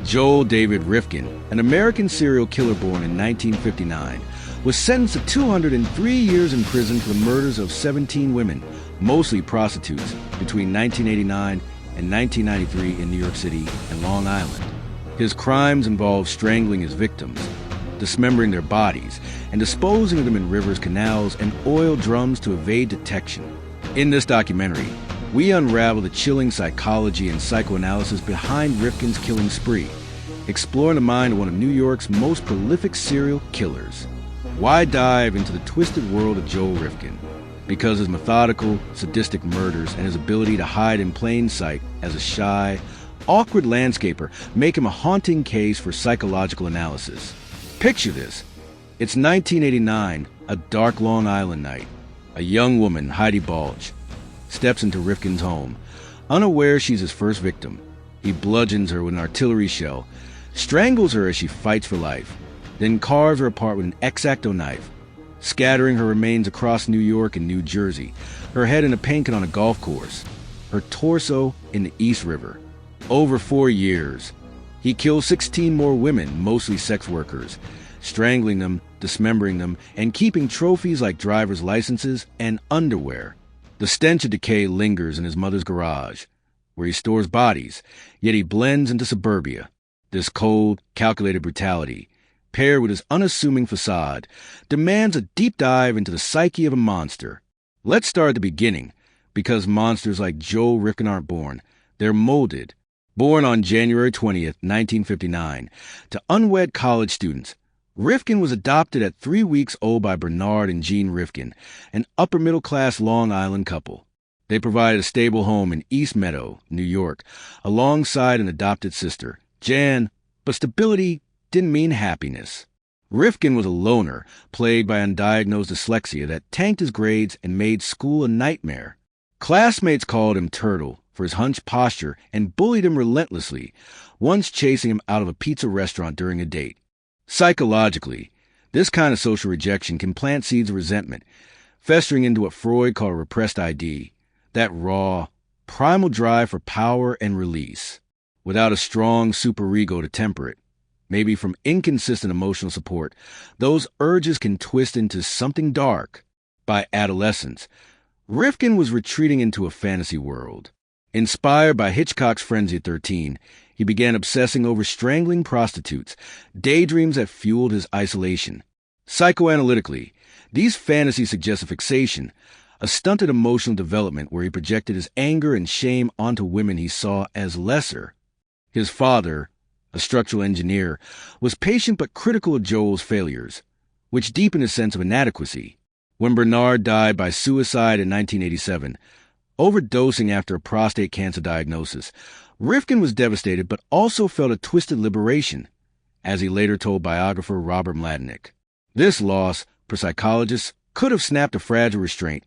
Joel David Rifkin, an American serial killer born in 1959, was sentenced to 203 years in prison for the murders of 17 women, mostly prostitutes, between 1989 and 1993 in New York City and Long Island. His crimes involved strangling his victims, dismembering their bodies, and disposing of them in rivers, canals, and oil drums to evade detection. In this documentary, we unravel the chilling psychology and psychoanalysis behind Rifkin's killing spree, exploring the mind of one of New York's most prolific serial killers. Why dive into the twisted world of Joel Rifkin? Because his methodical, sadistic murders and his ability to hide in plain sight as a shy, awkward landscaper make him a haunting case for psychological analysis. Picture this. It's 1989, a dark Long Island night. A young woman, Heidi Balch, steps into Rifkin's home. Unaware she's his first victim, he bludgeons her with an artillery shell, strangles her as she fights for life, then carves her apart with an X-Acto knife, scattering her remains across New York and New Jersey, her head in a pancake on a golf course, her torso in the East River. Over 4 years, he killed 16 more women, mostly sex workers, strangling them, dismembering them, and keeping trophies like driver's licenses and underwear. The stench of decay lingers in his mother's garage, where he stores bodies, yet he blends into suburbia. This cold, calculated brutality, paired with his unassuming facade, demands a deep dive into the psyche of a monster. Let's start at the beginning, because monsters like Joel Rifkin aren't born. They're molded. Born on January 20th, 1959, to unwed college students, Rifkin was adopted at 3 weeks old by Bernard and Jean Rifkin, an upper-middle-class Long Island couple. They provided a stable home in East Meadow, New York, alongside an adopted sister, Jan, but stability didn't mean happiness. Rifkin was a loner, plagued by undiagnosed dyslexia that tanked his grades and made school a nightmare. Classmates called him Turtle for his hunched posture and bullied him relentlessly, once chasing him out of a pizza restaurant during a date. Psychologically, this kind of social rejection can plant seeds of resentment, festering into what Freud called repressed ID, that raw, primal drive for power and release, without a strong superego to temper it. Maybe from inconsistent emotional support, those urges can twist into something dark. By adolescence, Rifkin was retreating into a fantasy world. Inspired by Hitchcock's Frenzy at 13, he began obsessing over strangling prostitutes, daydreams that fueled his isolation. Psychoanalytically, these fantasies suggest a fixation, a stunted emotional development where he projected his anger and shame onto women he saw as lesser. His father, a structural engineer, was patient but critical of Joel's failures, which deepened his sense of inadequacy. When Bernard died by suicide in 1987, overdosing after a prostate cancer diagnosis, Rifkin was devastated but also felt a twisted liberation, as he later told biographer Robert Mladinich. This loss, for psychologists, could have snapped a fragile restraint,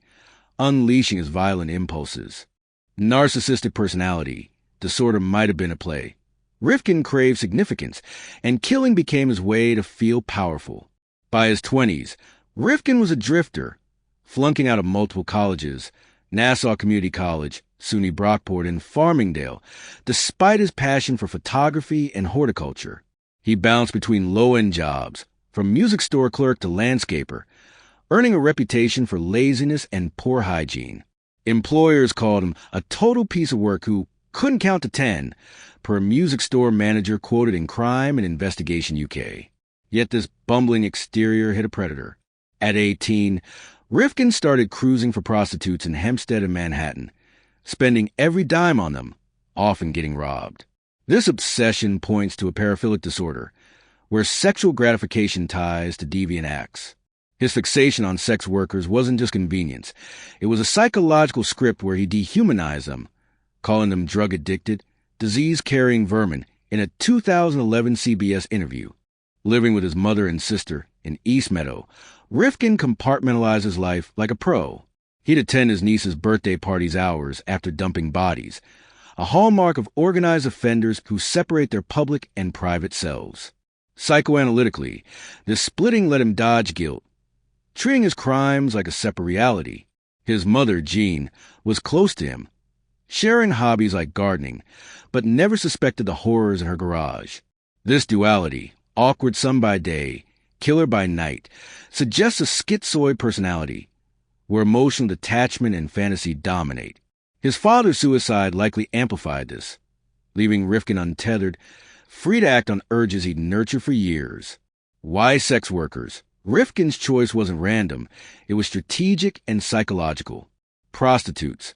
unleashing his violent impulses. Narcissistic personality disorder might have been at play. Rifkin craved significance, and killing became his way to feel powerful. By his 20s, Rifkin was a drifter, flunking out of multiple colleges, Nassau Community College, SUNY Brockport, and Farmingdale, despite his passion for photography and horticulture. He bounced between low-end jobs, from music store clerk to landscaper, earning a reputation for laziness and poor hygiene. Employers called him a total piece of work who couldn't count to 10, per a music store manager quoted in Crime and Investigation UK. Yet this bumbling exterior hit a predator. At 18, Rifkin started cruising for prostitutes in Hempstead and Manhattan, spending every dime on them, often getting robbed. This obsession points to a paraphilic disorder, where sexual gratification ties to deviant acts. His fixation on sex workers wasn't just convenience. It was a psychological script where he dehumanized them, calling them drug-addicted, disease-carrying vermin in a 2011 CBS interview. Living with his mother and sister in East Meadow, Rifkin compartmentalized his life like a pro. He'd attend his niece's birthday parties hours after dumping bodies, a hallmark of organized offenders who separate their public and private selves. Psychoanalytically, this splitting let him dodge guilt, treating his crimes like a separate reality. His mother, Jean, was close to him, sharing hobbies like gardening, but never suspected the horrors in her garage. This duality, awkward son by day, killer by night, suggests a schizoid personality, where emotional detachment and fantasy dominate. His father's suicide likely amplified this, leaving Rifkin untethered, free to act on urges he'd nurtured for years. Why sex workers? Rifkin's choice wasn't random. It was strategic and psychological. Prostitutes,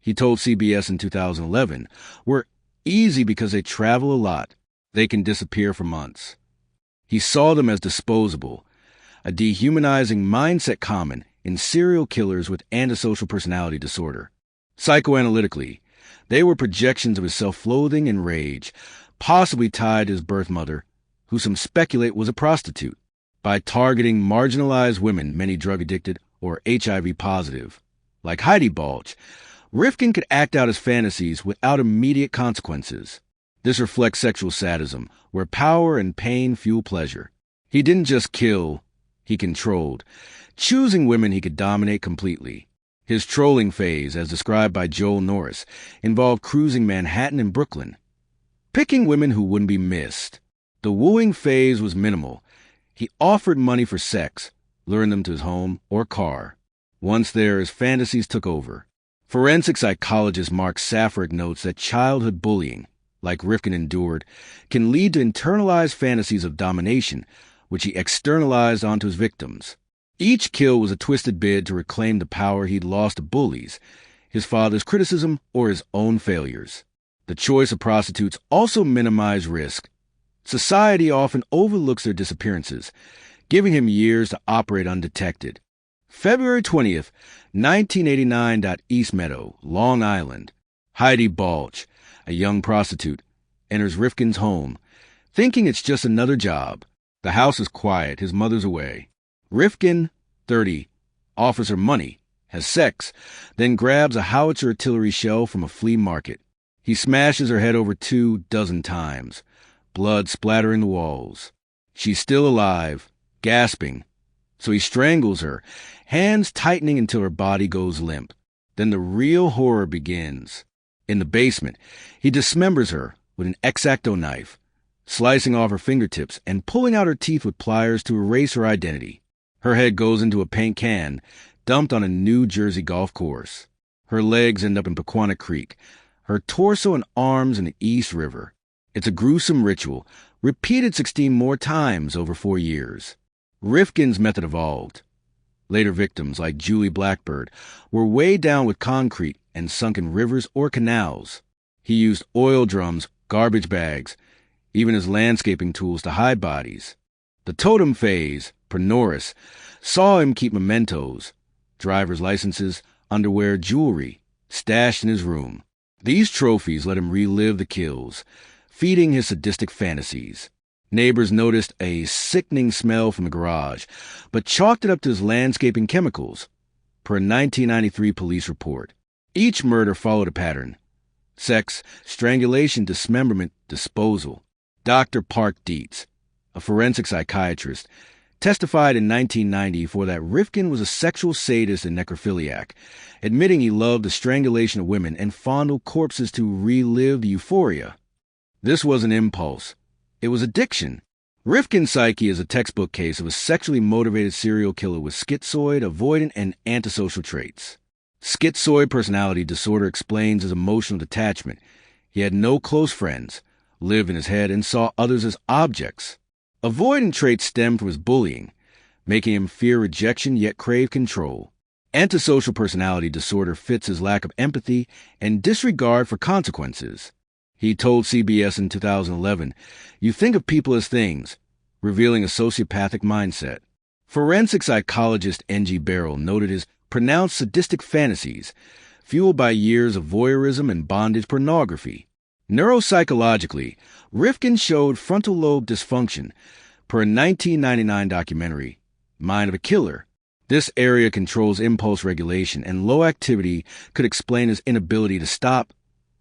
he told CBS in 2011, were easy because they travel a lot. They can disappear for months. He saw them as disposable, a dehumanizing mindset common in serial killers with antisocial personality disorder. Psychoanalytically, they were projections of his self-loathing and rage, possibly tied to his birth mother, who some speculate was a prostitute. By targeting marginalized women, many drug-addicted or HIV positive, like Heidi Balch, Rifkin could act out his fantasies without immediate consequences. This reflects sexual sadism, where power and pain fuel pleasure. He didn't just kill, he controlled, choosing women he could dominate completely. His trolling phase, as described by Joel Norris, involved cruising Manhattan and Brooklyn, picking women who wouldn't be missed. The wooing phase was minimal. He offered money for sex, luring them to his home or car. Once there, his fantasies took over. Forensic psychologist Mark Safaric notes that childhood bullying, like Rifkin endured, can lead to internalized fantasies of domination, which he externalized onto his victims. Each kill was a twisted bid to reclaim the power he'd lost to bullies, his father's criticism, or his own failures. The choice of prostitutes also minimized risk. Society often overlooks their disappearances, giving him years to operate undetected. February 20th, 1989. East Meadow, Long Island. Heidi Balch, a young prostitute, enters Rifkin's home, thinking it's just another job. The house is quiet, his mother's away. Rifkin, 30, offers her money, has sex, then grabs a howitzer artillery shell from a flea market. He smashes her head over 24 times, blood splattering the walls. She's still alive, gasping, so he strangles her, hands tightening until her body goes limp. Then the real horror begins. In the basement, he dismembers her with an X-Acto knife, slicing off her fingertips and pulling out her teeth with pliers to erase her identity. Her head goes into a paint can, dumped on a New Jersey golf course. Her legs end up in Pequannock Creek, her torso and arms in the East River. It's a gruesome ritual, repeated 16 more times over 4 years. Rifkin's method evolved. Later victims, like Julie Blackbird, were weighed down with concrete and sunk in rivers or canals. He used oil drums, garbage bags, even as landscaping tools to hide bodies. The totem phase, notorious, saw him keep mementos, driver's licenses, underwear, jewelry, stashed in his room. These trophies let him relive the kills, feeding his sadistic fantasies. Neighbors noticed a sickening smell from the garage, but chalked it up to his landscaping chemicals, per a 1993 police report. Each murder followed a pattern: sex, strangulation, dismemberment, disposal. Dr. Park Dietz, a forensic psychiatrist, testified in 1994 that Rifkin was a sexual sadist and necrophiliac, admitting he loved the strangulation of women and fondled corpses to relive the euphoria. This was an impulse. It was addiction. Rifkin's psyche is a textbook case of a sexually motivated serial killer with schizoid, avoidant, and antisocial traits. Schizoid personality disorder explains his emotional detachment. He had no close friends, lived in his head, and saw others as objects. Avoidant traits stem from his bullying, making him fear rejection yet crave control. Antisocial personality disorder fits his lack of empathy and disregard for consequences. He told CBS in 2011, "You think of people as things," revealing a sociopathic mindset. Forensic psychologist N.G. Barrell noted his pronounced sadistic fantasies, fueled by years of voyeurism and bondage pornography. Neuropsychologically, Rifkin showed frontal lobe dysfunction, per a 1999 documentary, Mind of a Killer. This area controls impulse regulation, and low activity could explain his inability to stop,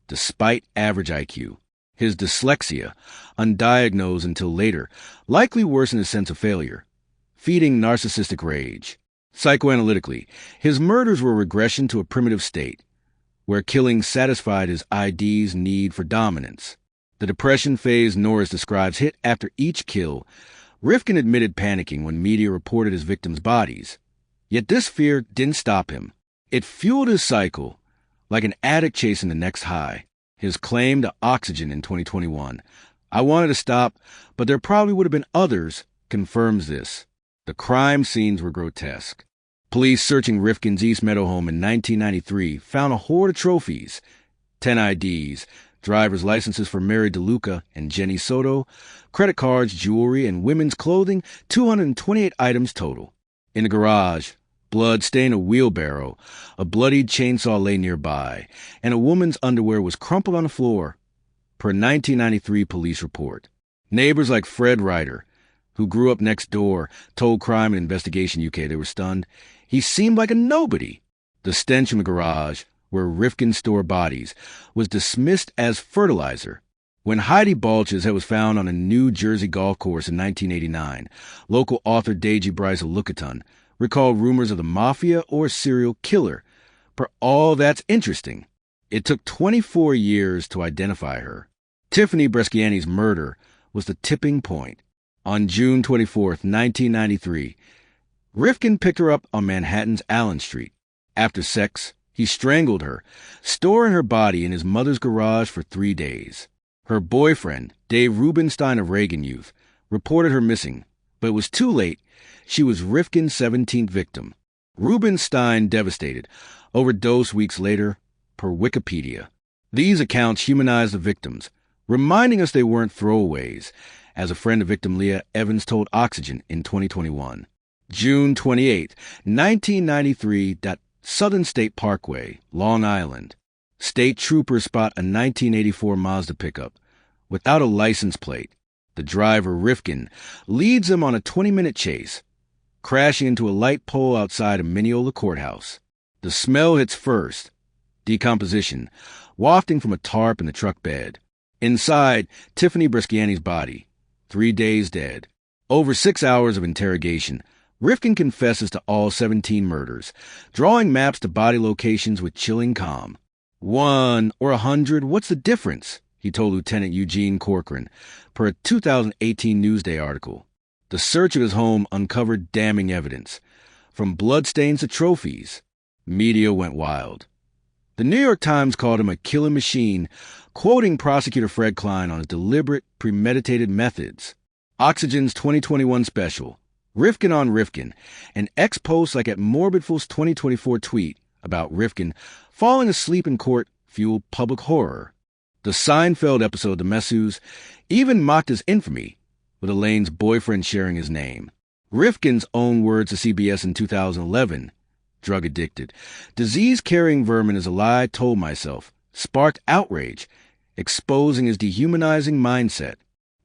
despite average IQ. His dyslexia, undiagnosed until later, likely worsened his sense of failure, feeding narcissistic rage. Psychoanalytically, his murders were a regression to a primitive state, where killing satisfied his ID's need for dominance. The depression phase Norris describes hit after each kill. Rifkin admitted panicking when media reported his victims' bodies. Yet this fear didn't stop him. It fueled his cycle, like an addict chasing the next high. His claim to Oxygen in 2021, "I wanted to stop, but there probably would have been others," confirms this. The crime scenes were grotesque. Police searching Rifkin's East Meadow home in 1993 found a hoard of trophies: 10 IDs, driver's licenses for Mary DeLuca and Jenny Soto, credit cards, jewelry, and women's clothing, 228 items total. In the garage, blood stained a wheelbarrow, a bloodied chainsaw lay nearby, and a woman's underwear was crumpled on the floor, per 1993 police report. Neighbors like Fred Ryder, who grew up next door, told Crime and Investigation UK they were stunned. He seemed like a nobody. The stench from the garage, where Rifkin stored bodies, was dismissed as fertilizer. When Heidi Balch's head was found on a New Jersey golf course in 1989, local author Deji Bryce Lucaton recalled rumors of the mafia or serial killer. For all that's interesting, it took 24 years to identify her. Tiffany Bresciani's murder was the tipping point. On June 24, 1993, Rifkin picked her up on Manhattan's Allen Street. After sex, he strangled her, storing her body in his mother's garage for 3 days. Her boyfriend, Dave Rubenstein of Reagan Youth, reported her missing, but it was too late. She was Rifkin's 17th victim. Rubenstein devastated, overdosed weeks later, per Wikipedia. These accounts humanize the victims, reminding us they weren't throwaways, as a friend of victim Leah Evans told Oxygen in 2021. June 28, 1993, Southern State Parkway, Long Island. State troopers spot a 1984 Mazda pickup without a license plate. The driver, Rifkin, leads them on a 20-minute chase, crashing into a light pole outside of Mineola Courthouse. The smell hits first, decomposition, wafting from a tarp in the truck bed. Inside, Tiffany Bresciani's body, 3 days dead. Over 6 hours of interrogation, Rifkin confesses to all 17 murders, drawing maps to body locations with chilling calm. 1 or 100, what's the difference? He told Lieutenant Eugene Corcoran, per a 2018 Newsday article. The search of his home uncovered damning evidence, from bloodstains to trophies. Media went wild. The New York Times called him a killing machine, quoting prosecutor Fred Klein on his deliberate, premeditated methods. Oxygen's 2021 special, Rifkin on Rifkin, an ex-post like at Morbidful's 2024 tweet about Rifkin falling asleep in court fueled public horror. The Seinfeld episode The Messus even mocked his infamy, with Elaine's boyfriend sharing his name. Rifkin's own words to CBS in 2011, drug-addicted, disease-carrying vermin is a lie I told myself, sparked outrage, exposing his dehumanizing mindset.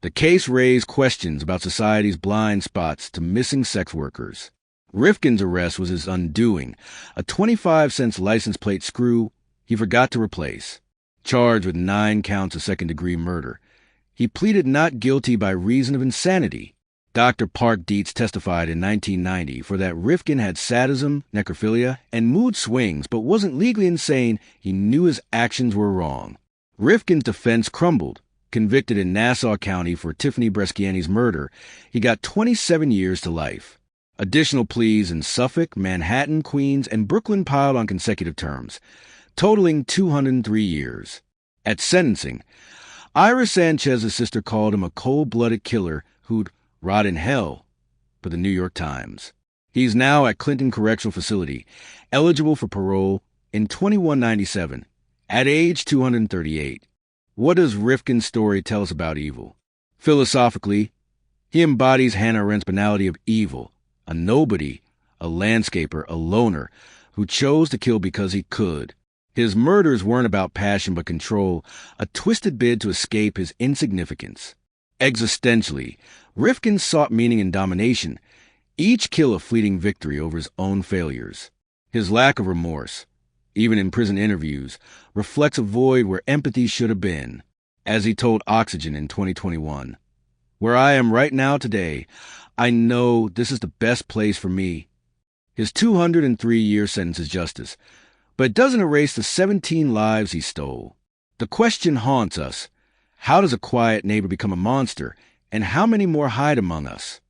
The case raised questions about society's blind spots to missing sex workers. Rifkin's arrest was his undoing, a 25-cent license plate screw he forgot to replace. Charged with 9 counts of second-degree murder, he pleaded not guilty by reason of insanity. Dr. Park Dietz testified in 1990 for that Rifkin had sadism, necrophilia, and mood swings, but wasn't legally insane. He knew his actions were wrong. Rifkin's defense crumbled. Convicted in Nassau County for Tiffany Bresciani's murder, he got 27 years to life. Additional pleas in Suffolk, Manhattan, Queens, and Brooklyn piled on consecutive terms, totaling 203 years. At sentencing, Iris Sanchez's sister called him a cold-blooded killer who'd rot in hell, for the New York Times. He's now at Clinton Correctional Facility, eligible for parole in 2197, at age 238. What does Rifkin's story tell us about evil? Philosophically, he embodies Hannah Arendt's banality of evil, a nobody, a landscaper, a loner, who chose to kill because he could. His murders weren't about passion but control, a twisted bid to escape his insignificance. Existentially, Rifkin sought meaning in domination, each kill a fleeting victory over his own failures. His lack of remorse, even in prison interviews, reflects a void where empathy should have been. As he told Oxygen in 2021, "Where I am right now today, I know this is the best place for me." His 203-year sentence is justice, But it doesn't erase the 17 lives he stole. The question haunts us. How does a quiet neighbor become a monster, and how many more hide among us?